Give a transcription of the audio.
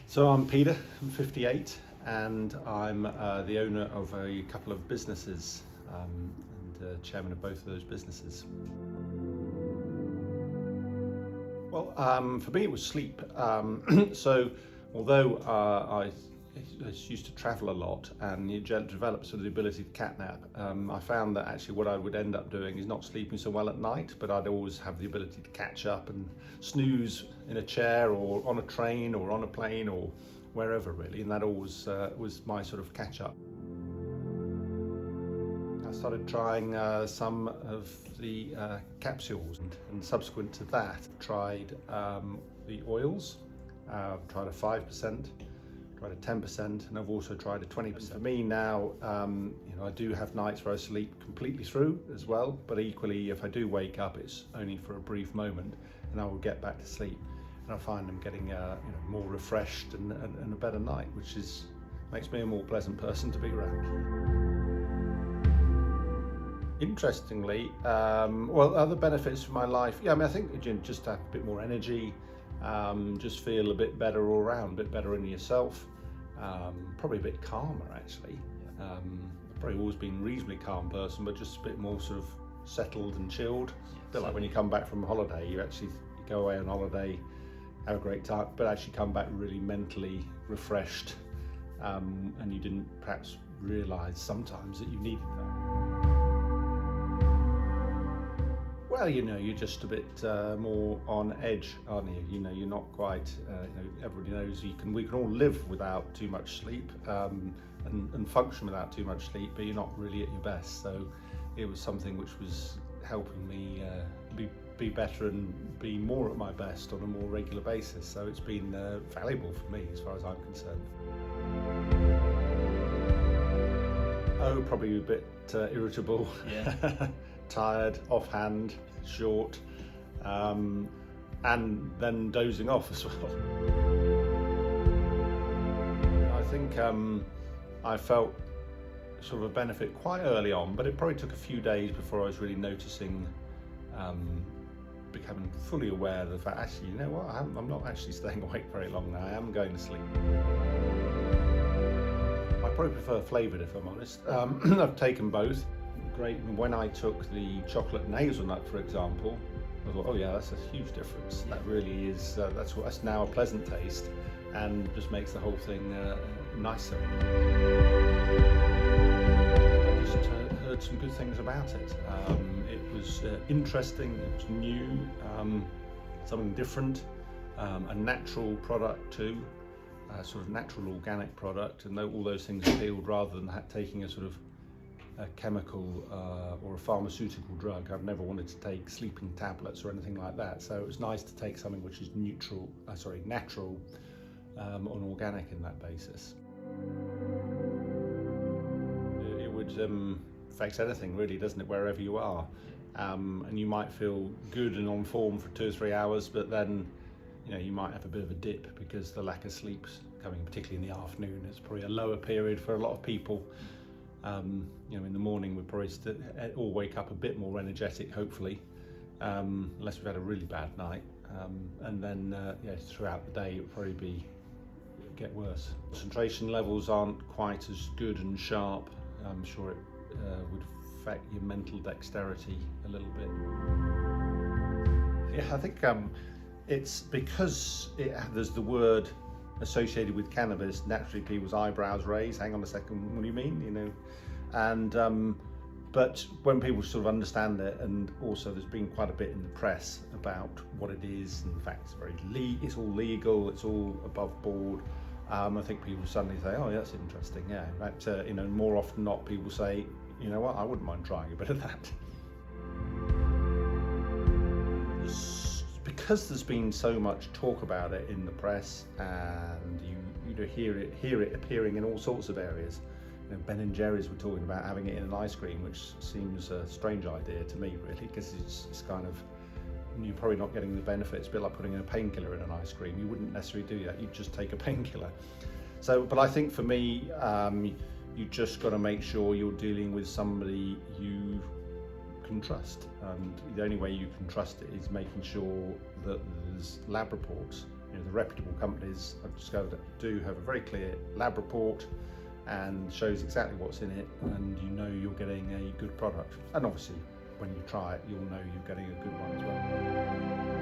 So I'm Peter, I'm 58, and I'm the owner of a couple of businesses and chairman of both of those businesses. Well, for me it was sleep. So although I used to travel a lot and you develop sort of the ability to catnap, I found that actually what I would end up doing is not sleeping so well at night, but I'd always have the ability to catch up and snooze in a chair or on a train or on a plane or wherever really, and that always was my sort of catch up. I started trying some of the capsules, and subsequent to that tried the oils. Tried a 5%, tried a 10%, and I've also tried a 20%. For me now, I do have nights where I sleep completely through as well, but equally if I do wake up, it's only for a brief moment and I will get back to sleep. And I find I'm getting more refreshed and a better night, which makes me a more pleasant person to be around. Interestingly, other benefits for my life, I think just to have a bit more energy, just feel a bit better all around, a bit better in yourself, probably a bit calmer actually. I've probably always been a reasonably calm person, but just a bit more sort of settled and chilled. A bit like when you come back from a holiday, you go away on holiday, have a great time, but actually come back really mentally refreshed, and you didn't perhaps realise sometimes that you needed that. Well, you're just a bit more on edge, aren't you? You're not quite, everybody knows we can all live without too much sleep and function without too much sleep, but you're not really at your best. So it was something which was helping me be better and be more at my best on a more regular basis. So it's been valuable for me as far as I'm concerned. Oh, probably a bit irritable. Yeah. Tired, offhand, short, and then dozing off as well. I think I felt sort of a benefit quite early on, but it probably took a few days before I was really noticing, becoming fully aware of the fact, actually, you know what, I'm not actually staying awake very long now, I am going to sleep. I probably prefer flavoured, if I'm honest. I've taken both. Great. When I took the chocolate hazelnut, for example, I thought, oh yeah, that's a huge difference. That really is, that's now a pleasant taste and just makes the whole thing nicer. I just heard some good things about it. It was interesting, it was new, something different, a natural product too, sort of natural organic product, and all those things appealed rather than taking a sort of a chemical or a pharmaceutical drug. I've never wanted to take sleeping tablets or anything like that, so it was nice to take something which is natural and organic in that basis. It would affect anything really, doesn't it, wherever you are, and you might feel good and on form for 2 or 3 hours, but then you might have a bit of a dip because the lack of sleep's coming, particularly in the afternoon. It's probably a lower period for a lot of people. In the morning we probably all wake up a bit more energetic, hopefully, unless we've had a really bad night, and then throughout the day it'll probably get worse. Concentration levels aren't quite as good and sharp. I'm sure it would affect your mental dexterity a little bit. I think it's because there's the word associated with cannabis, naturally people's eyebrows raise. Hang on a second, what do you mean? And but when people sort of understand it, and also there's been quite a bit in the press about what it is, and in fact it's all legal, it's all above board. I think people suddenly say, oh, that's interesting. Yeah, in fact, more often than not, people say, you know what, I wouldn't mind trying a bit of that. Because there's been so much talk about it in the press, and you hear it appearing in all sorts of areas. Ben & Jerry's were talking about having it in an ice cream, which seems a strange idea to me, really, because it's kind of, you're probably not getting the benefits. A bit like putting a painkiller in an ice cream. You wouldn't necessarily do that. You'd just take a painkiller. So, but I think for me, you just got to make sure you're dealing with somebody you can trust, and the only way you can trust it is making sure that there's lab reports the reputable companies I've discovered do have a very clear lab report and shows exactly what's in it, and you know you're getting a good product. And obviously when you try it, you'll know you're getting a good one as well.